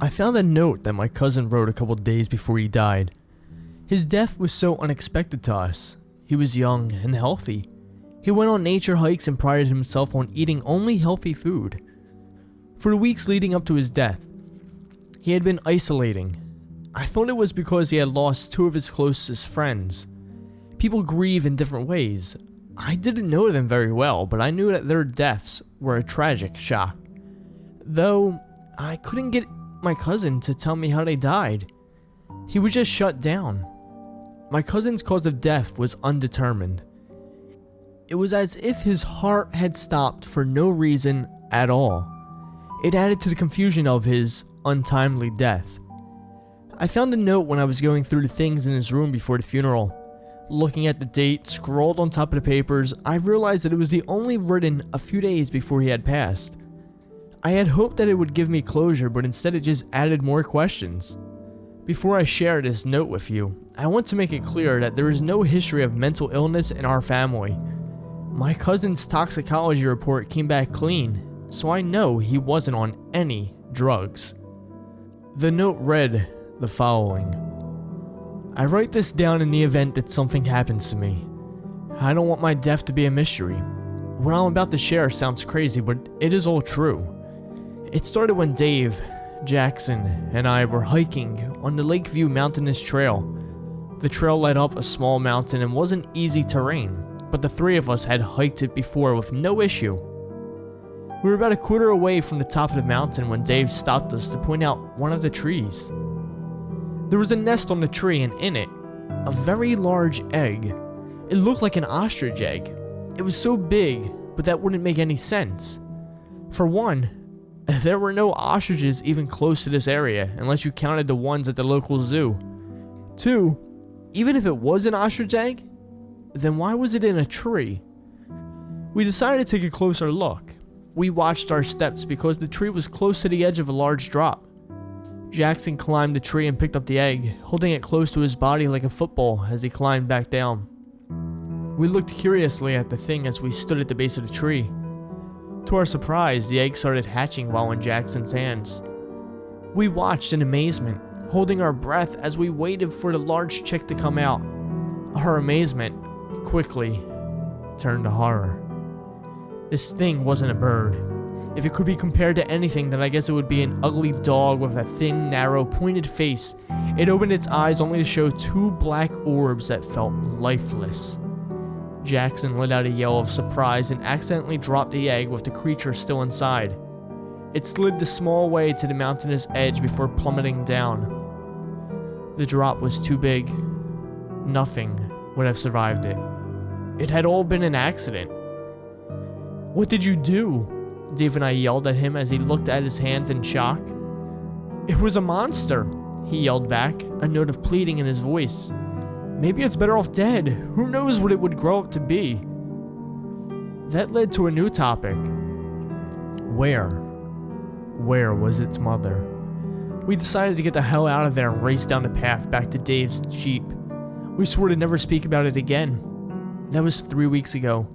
I found a note that my cousin wrote a couple days before he died. His death was so unexpected to us. He was young and healthy. He went on nature hikes and prided himself on eating only healthy food. For the weeks leading up to his death, he had been isolating. I thought it was because he had lost two of his closest friends. People grieve in different ways. I didn't know them very well, but I knew that their deaths were a tragic shock. Though, I couldn't get my cousin to tell me how they died. He was just shut down. My cousin's cause of death was undetermined. It was as if his heart had stopped for no reason at all. It added to the confusion of his untimely death. I found a note when I was going through the things in his room before the funeral. Looking at the date scrawled on top of the papers, I realized that it was the only written a few days before he had passed. I had hoped that it would give me closure, but instead it just added more questions. Before I share this note with you, I want to make it clear that there is no history of mental illness in our family. My cousin's toxicology report came back clean, so I know he wasn't on any drugs. The note read the following. I write this down in the event that something happens to me. I don't want my death to be a mystery. What I'm about to share sounds crazy, but it is all true. It started when Dave, Jackson, and I were hiking on the Lakeview Mountainous Trail. The trail led up a small mountain and wasn't easy terrain, but the three of us had hiked it before with no issue. We were about a quarter away from the top of the mountain when Dave stopped us to point out one of the trees. There was a nest on the tree, and in it, a very large egg. It looked like an ostrich egg. It was so big, but that wouldn't make any sense. For one, there were no ostriches even close to this area, unless you counted the ones at the local zoo. Two, even if it was an ostrich egg, then why was it in a tree? We decided to take a closer look. We watched our steps because the tree was close to the edge of a large drop. Jackson climbed the tree and picked up the egg, holding it close to his body like a football as he climbed back down. We looked curiously at the thing as we stood at the base of the tree. To our surprise, the egg started hatching while in Jackson's hands. We watched in amazement, holding our breath as we waited for the large chick to come out. Our amazement quickly turned to horror. This thing wasn't a bird. If it could be compared to anything, then I guess it would be an ugly dog with a thin, narrow, pointed face. It opened its eyes only to show two black orbs that felt lifeless. Jackson let out a yell of surprise and accidentally dropped the egg with the creature still inside. It slid the small way to the mountainous edge before plummeting down. The drop was too big. Nothing would have survived it. It had all been an accident. What did you do? Dave and I yelled at him as he looked at his hands in shock. It was a monster, he yelled back, a note of pleading in his voice. Maybe it's better off dead. Who knows what it would grow up to be? That led to a new topic. Where was its mother? We decided to get the hell out of there and race down the path back to Dave's Jeep. We swore to never speak about it again. That was 3 weeks ago.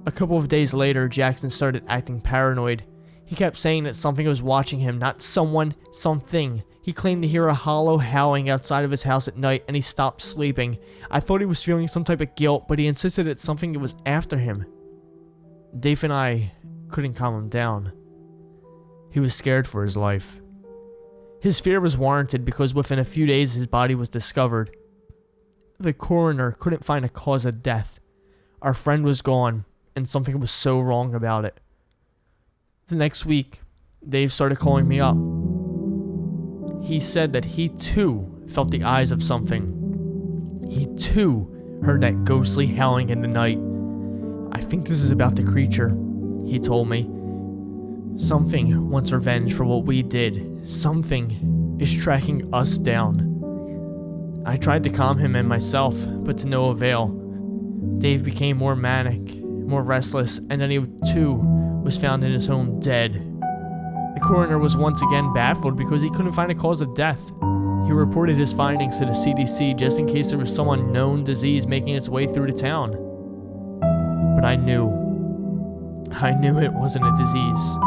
A couple of days later, Jackson started acting paranoid. He kept saying that something was watching him, not someone, something. He claimed to hear a hollow howling outside of his house at night, and he stopped sleeping. I thought he was feeling some type of guilt, but he insisted that something was after him. Dave and I couldn't calm him down. He was scared for his life. His fear was warranted because within a few days his body was discovered. The coroner couldn't find a cause of death. Our friend was gone, and something was so wrong about it. The next week, Dave started calling me up. He said that he too felt the eyes of something. He too heard that ghostly howling in the night. I think this is about the creature, he told me. Something wants revenge for what we did. Something is tracking us down. I tried to calm him and myself, but to no avail. Dave became more manic, more restless, and then he too was found in his home dead. The coroner was once again baffled because he couldn't find a cause of death. He reported his findings to the CDC just in case there was some unknown disease making its way through the town. But I knew it wasn't a disease.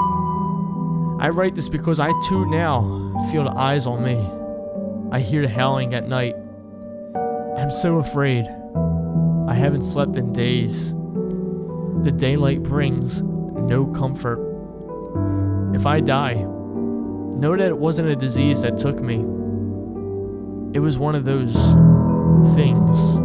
I write this because I too now feel the eyes on me. I hear the howling at night. I'm so afraid. I haven't slept in days. The daylight brings no comfort. If I die, know that it wasn't a disease that took me. It was one of those things.